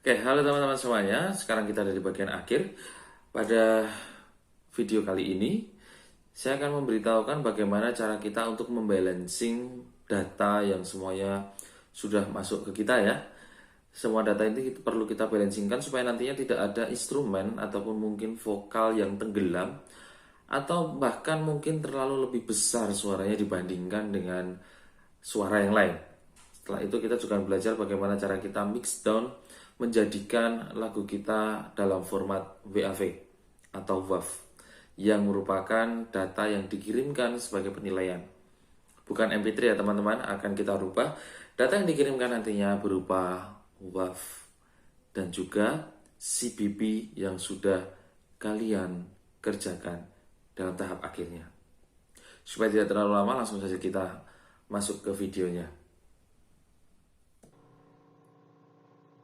Oke, halo teman-teman semuanya. Sekarang kita ada di bagian akhir. Pada video kali ini, saya akan memberitahukan bagaimana cara kita untuk membalancing data yang semuanya sudah masuk ke kita ya. Semua data ini perlu kita balancingkan supaya nantinya tidak ada instrumen ataupun mungkin vokal yang tenggelam atau bahkan mungkin terlalu lebih besar suaranya dibandingkan dengan suara yang lain. Setelah itu kita juga belajar bagaimana cara kita mix down menjadikan lagu kita dalam format WAV atau WAV yang merupakan data yang dikirimkan sebagai penilaian. Bukan MP3 ya teman-teman, akan kita rubah. Data yang dikirimkan nantinya berupa WAV dan juga CBP yang sudah kalian kerjakan dalam tahap akhirnya. Supaya tidak terlalu lama, langsung saja kita masuk ke videonya.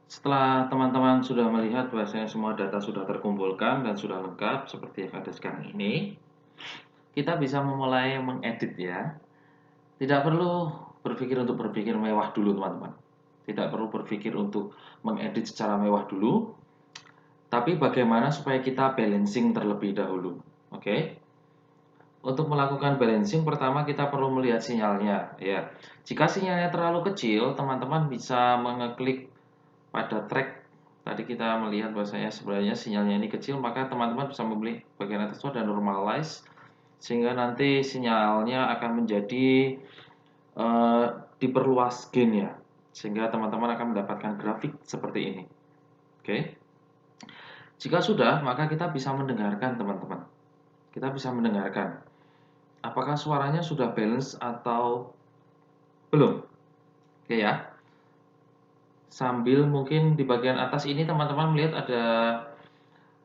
Setelah teman-teman sudah melihat bahwasanya semua data sudah terkumpulkan dan sudah lengkap seperti yang ada sekarang ini, kita bisa memulai mengedit ya. Tidak perlu berpikir mewah dulu teman-teman. Tidak perlu berpikir untuk mengedit secara mewah dulu, tapi bagaimana supaya kita balancing terlebih dahulu. Oke? Untuk melakukan balancing pertama kita perlu melihat sinyalnya ya. Jika sinyalnya terlalu kecil, teman-teman bisa mengeklik pada track. Tadi kita melihat bahwasanya sebenarnya sinyalnya ini kecil, maka teman-teman bisa memilih bagian atas itu ada normalize sehingga nanti sinyalnya akan menjadi eh, diperluas gainnya sehingga teman-teman akan mendapatkan grafik seperti ini. Oke. Jika sudah, maka kita bisa mendengarkan teman-teman. Kita bisa mendengarkan apakah suaranya sudah balance atau belum. Oke ya. Sambil mungkin di bagian atas ini teman-teman melihat ada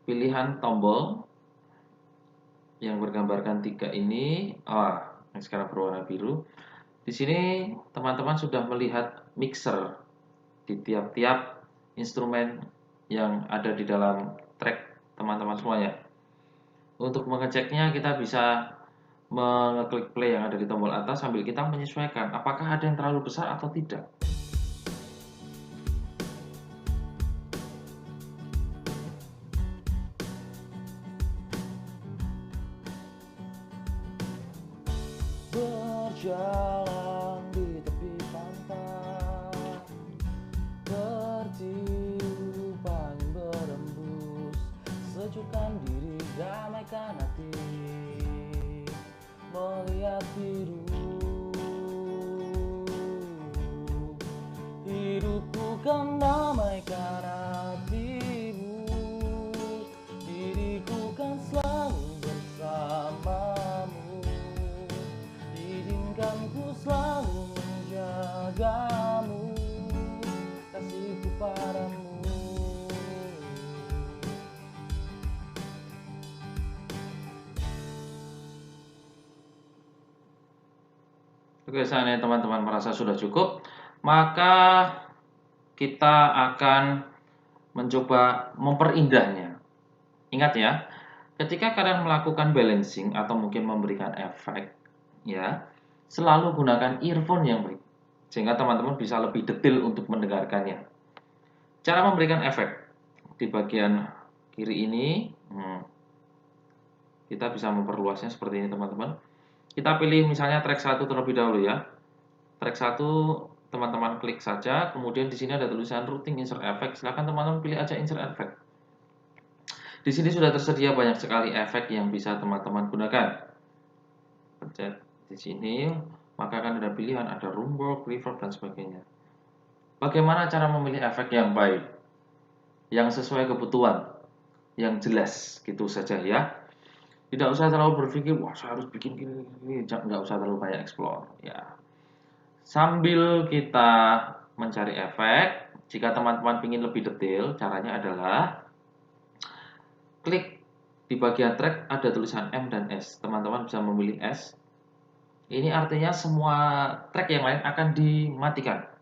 pilihan tombol yang bergambarkan tiga ini. Yang sekarang berwarna biru. Di sini teman-teman sudah melihat mixer di tiap-tiap instrumen yang ada di dalam track teman-teman semuanya. Untuk mengeceknya kita bisa mengeklik play yang ada di tombol atas sambil kita menyesuaikan apakah ada yang terlalu besar atau tidak. Berjalan di tepi pantai, tertidur angin berembus, sejukkan diri, damaikan hati, melihat hidupku kan damaikan hatimu, diriku kan selalu bersamamu. Izinkan ku selalu menjagamu, kasihku padamu. Oke, seandainya teman-teman merasa sudah cukup, maka kita akan mencoba memperindahnya. Ingat ya, ketika kalian melakukan balancing atau mungkin memberikan efek, ya, selalu gunakan earphone yang baik, sehingga teman-teman bisa lebih detail untuk mendengarkannya. Cara memberikan efek di bagian kiri ini, kita bisa memperluasnya seperti ini teman-teman. Kita pilih misalnya track 1 terlebih dahulu ya. Track 1 teman-teman klik saja, kemudian di sini ada tulisan routing insert effect. Silahkan teman-teman pilih aja insert effect. Di sini sudah tersedia banyak sekali efek yang bisa teman-teman gunakan. Pencet di sini, maka akan ada pilihan, ada room work, reverb, dan sebagainya. Bagaimana cara memilih efek yang baik, yang sesuai kebutuhan, yang jelas, gitu saja ya. Tidak usah terlalu berpikir, wah saya harus bikin gini, nggak usah terlalu banyak explore. Ya, sambil kita mencari efek, jika teman-teman ingin lebih detail, caranya adalah klik di bagian track ada tulisan M dan S. Teman-teman bisa memilih S. Ini artinya semua track yang lain akan dimatikan.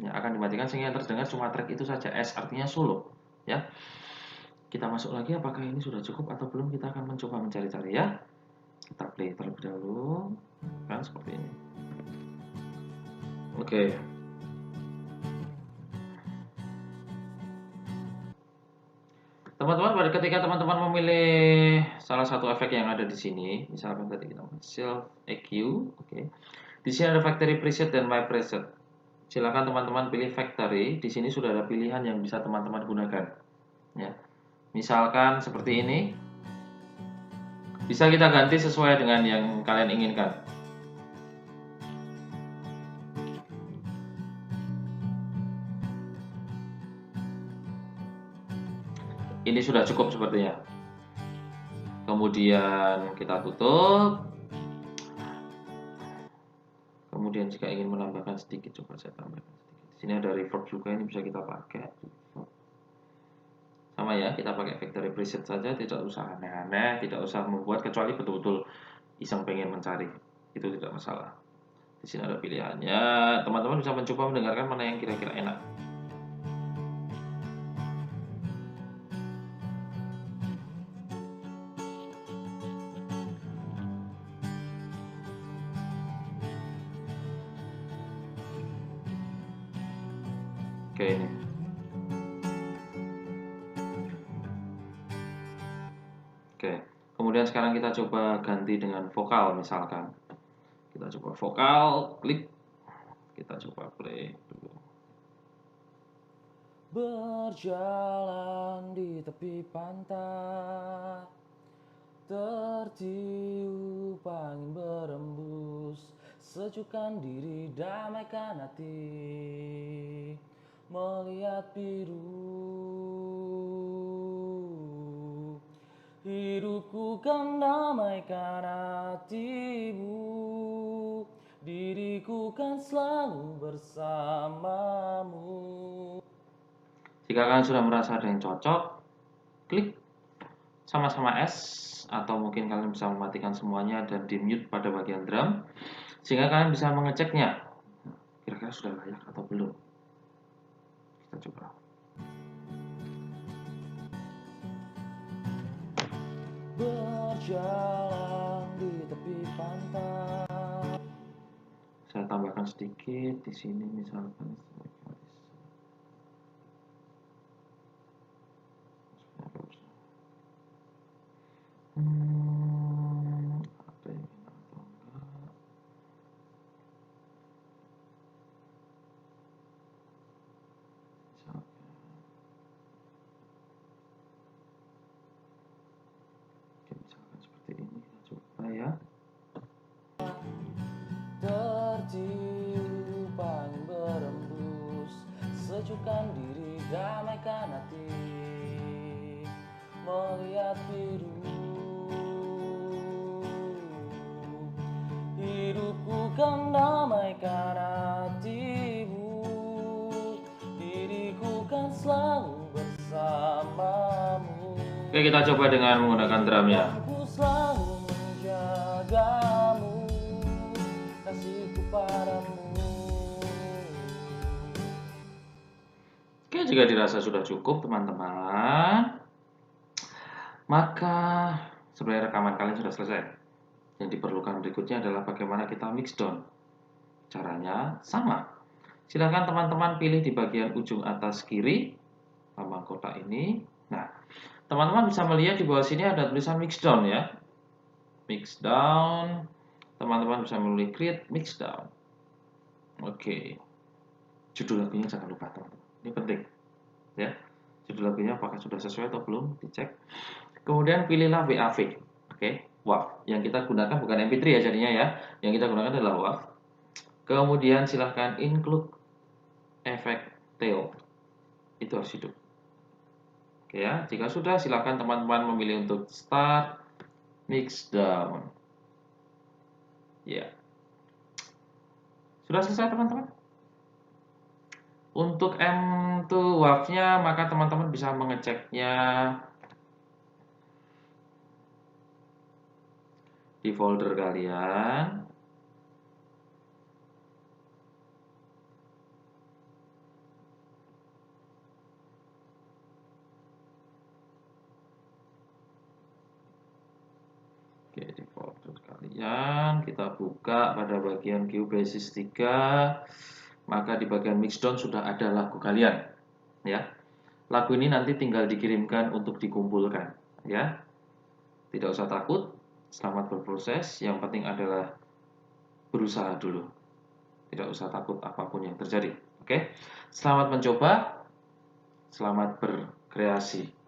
Ya, akan dimatikan sehingga yang terdengar cuma track itu saja. S artinya solo. Ya, kita masuk lagi. Apakah ini sudah cukup atau belum? Kita akan mencoba mencari-cari ya. Kita play terlebih dahulu. Kan seperti ini. Oke. Teman-teman, ketika teman-teman memilih salah satu efek yang ada di sini, misalkan tadi kita self EQ, oke. Di sini ada factory preset dan my preset. Silakan teman-teman pilih factory. Di sini sudah ada pilihan yang bisa teman-teman gunakan. Ya, misalkan seperti ini, bisa kita ganti sesuai dengan yang kalian inginkan. Ini sudah cukup sepertinya. Kemudian kita tutup. Kemudian jika ingin menambahkan sedikit, coba saya tambahkan sedikit. Di sini ada reverb juga, ini bisa kita pakai. Sama ya, kita pakai factory preset saja, tidak usah aneh-aneh, tidak usah membuat, kecuali betul-betul iseng pengen mencari. Itu tidak masalah. Di sini ada pilihannya. Teman-teman bisa mencoba mendengarkan mana yang kira-kira enak. Oke, ini. Oke. Kemudian sekarang kita coba ganti dengan vokal misalkan. Kita coba vokal, klik. Kita coba play dulu. Berjalan di tepi pantai, tertiup angin berembus, sejukkan diri, damaikan hati, melihat biru. Hidupku kan damaikan hatimu, diriku kan selalu bersamamu. Jika kalian sudah merasa ada yang cocok, klik sama-sama S, atau mungkin kalian bisa mematikan semuanya dan di mute pada bagian drum, sehingga kalian bisa mengeceknya. Kira-kira sudah layak atau belum? Kita coba. Berjalan di tepi pantai. Saya tambahkan sedikit di sini misalkan. Ada yang enak atau enggak? Misalkan seperti ini, kita coba ya. Tertiup angin berembus, sejukkan diri, damaikan hati, melihat biru. Hidupku kan damaikan hatimu, diriku kan selalu bersamamu. Oke, kita coba dengan menggunakan drum ya. Aku selalu menjagamu, kasihku padamu. Oke, jika dirasa sudah cukup teman-teman, maka sebenarnya rekaman kalian sudah selesai. Yang diperlukan berikutnya adalah bagaimana kita mix down. Caranya sama. Silakan teman-teman pilih di bagian ujung atas kiri lambang kotak ini. Nah, teman-teman bisa melihat di bawah sini ada tulisan mix down ya. Mix down. Teman-teman bisa memilih create mix down. Oke. Judul lagunya jangan lupa teman-teman. Ini penting. Ya. Judul lagunya apakah sudah sesuai atau belum? Dicek. Kemudian pilihlah WAV. Oke. WAV. Yang kita gunakan bukan MP3 ya jadinya ya. Yang kita gunakan adalah WAV. Kemudian silahkan include efek tail. Itu harus hidup. Oke ya. Jika sudah silahkan teman-teman memilih untuk start mix down. Ya. Sudah selesai teman-teman? Untuk M2 WAV-nya maka teman-teman bisa mengeceknya di folder kalian. Oke, di folder kalian kita buka pada bagian Geobasis 3, maka di bagian mixdown sudah ada lagu kalian ya. lagu ini nanti tinggal dikirimkan untuk dikumpulkan, ya. Tidak usah takut, selamat berproses. Yang penting adalah berusaha dulu. Tidak usah takut apapun yang terjadi. Oke, selamat mencoba, selamat berkreasi.